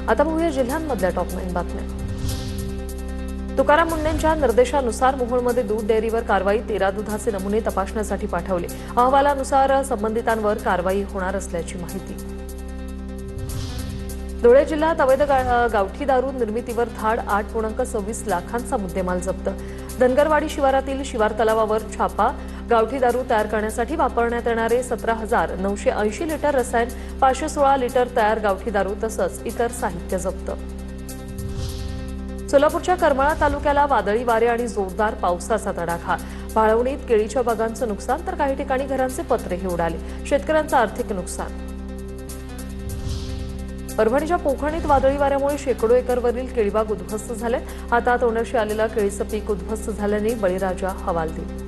आता बघूया जिल्ह्यांमधल्या टॉप 9 बातम्या। तुकाराम मुंढेंच्या निर्देशानुसार मोहोळमध्ये दूध डेअरीवर कारवाई, 13 दुधाचे नमुने तपासण्यासाठी पाठवले। अहवालानुसार संबंधितांवर कारवाई होणार असल्याची माहिती। धुळे जिल्ह्यात अवैध गावठी दारू निर्मितीवर धाड, 8.26 लाखांचा मुद्देमाल जप्त। धनगरवाडी शिवारातील शिवार तलावावर छापा, गावठी दारू तयार करण्यासाठी वापरण्यात येणारे 17,980 लिटर रसायन, 516 लिटर तयार गावठी दारू तसंच इतर साहित्य जप्त। सोलापूरच्या करमाळा तालुक्याला वादळी वारे आणि जोरदार पावसाचा तडाखा। भाळवणीत केळीच्या बागांचं नुकसान तर काही ठिकाणी घरांचे पत्रेही उडाले, शेतकऱ्यांचं आर्थिक नुकसान। परभणीच्या पोखरणीत वादळी वाऱ्यामुळे शेकडो एकरवरील केळीबाग उद्ध्वस्त झाले। हातातोंडाशी आलेलं केळीचं पीक उद्ध्वस्त झाल्याने बळीराजा हवालदिल।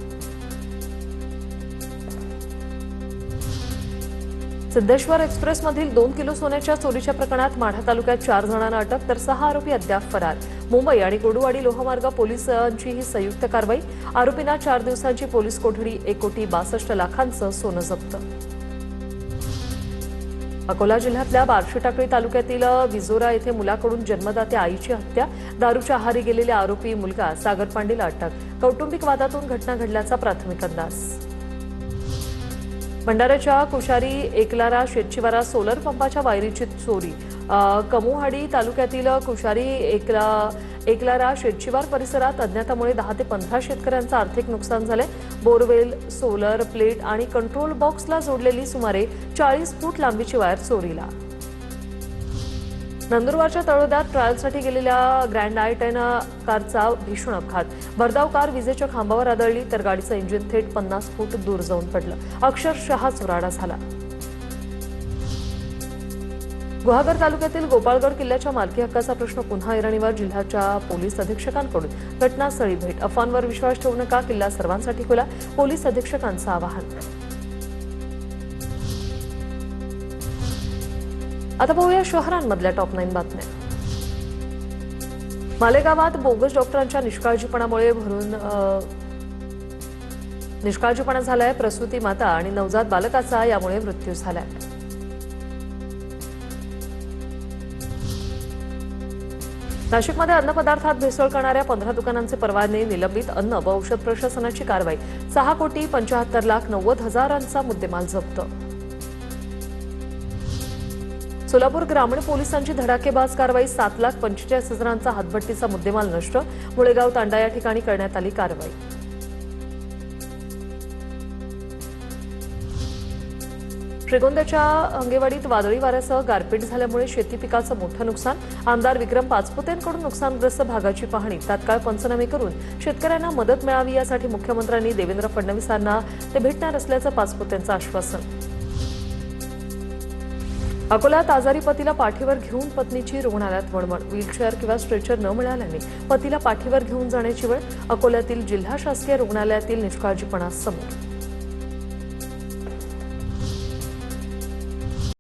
सिद्धेश्वर एक्सप्रेसमधील 2 किलो सोन्याच्या चोरीच्या प्रकरणात माढा तालुक्यात 4 जणांना अटक तर 6 आरोपी अद्याप फरार। मुंबई आणि गोडूवाडी लोहमार्ग पोलिसांची ही संयुक्त कारवाई। आरोपींना 4 दिवसांची पोलीस कोठडी, 1,62 लाखांचं सोनं जप्त। अकोला जिल्ह्यातल्या बार्शी टाकळी तालुक्यातील विजोरा येथे मुलाकडून जन्मदात्या आईची हत्या, दारूच्या आहारी गेलेल्या आरोपी मुलगा सागर पांडेला अटक। कौटुंबिक वादातून घटना घडल्याचा प्राथमिक अंदाज। भंडाऱ्याच्या कुशारी एकलारा शेतशिवारा सोलर पंपाच्या वायरीची चोरी। कमुहाडी तालुक्यातील कुशारी एकलारा शेतशिवार परिसरात अज्ञातामुळे 10 ते 15 शेतकऱ्यांचं आर्थिक नुकसान झाले। बोरवेल, सोलर प्लेट आणि कंट्रोल बॉक्सला जोडलेली सुमारे 40 फूट लांबीची वायर चोरीला। नंदुरबारच्या तळोद्यात ट्रायलसाठी गेलेल्या ग्रँड i10 कारचा भीषण अपघात। भरधाव कार विजेच्या खांबावर आदळली तर गाडीचं इंजिन थेट 50 फूट दूर जाऊन पडलं, अक्षरशः चुराडा झाला। गुहागर तालुक्यातील गोपाळगड किल्ल्याच्या मालकी हक्काचा प्रश्न पुन्हा ऐरणीवर। जिल्ह्याच्या पोलीस अधीक्षकांकडून घटनास्थळी भेट। अफवांवर विश्वास ठेवू नका, किल्ला सर्वांसाठी खुला, पोलीस अधीक्षकांचं आवाहन। आता पाहूया शहरांमधल्या टॉप 9 बातम्या। मालेगावात बोगस डॉक्टरांच्या निष्काळजीपणा झालाय। प्रसूती माता आणि नवजात बालकाचा यामुळे मृत्यू झालाय। नाशिकमध्ये अन्नपदार्थात भेसळ करणाऱ्या 15 दुकानांचे परवाने निलंबित। अन्न व औषध प्रशासनाची कारवाई। 6,75,90,000चा मुद्देमाल जप्त। सोलापूर ग्रामीण पोलिसांची धडाकेबाज कारवाई। 7,45,000चा हातभट्टीचा मुद्देमाल नष्ट। मुळेगाव तांडा या ठिकाणी करण्यात आली कारवाई। श्रीगोंद्याच्या अंगेवाडीत वादळी वाऱ्यासह गारपीट झाल्यामुळे शेती पिकाचं मोठं नुकसान। आमदार विक्रम पाचपुतेंकडून नुकसानग्रस्त भागाची पाहणी। तात्काळ पंचनामे करून शेतकऱ्यांना मदत मिळावी यासाठी मुख्यमंत्र्यांनी देवेंद्र फडणवीसांना ते भेटणार असल्याचं पाचपुतेंचं आश्वासन। अकोल्यात आजारी पतीला पाठीवर घेऊन पत्नीची रुग्णालयात वणवण। व्हीलचेअर किंवा स्ट्रेचर न मिळाल्याने पतीला पाठीवर घेऊन जाण्याची वेळ। अकोल्यातील जिल्हा शासकीय रुग्णालयातील निष्काळजीपणा समोर।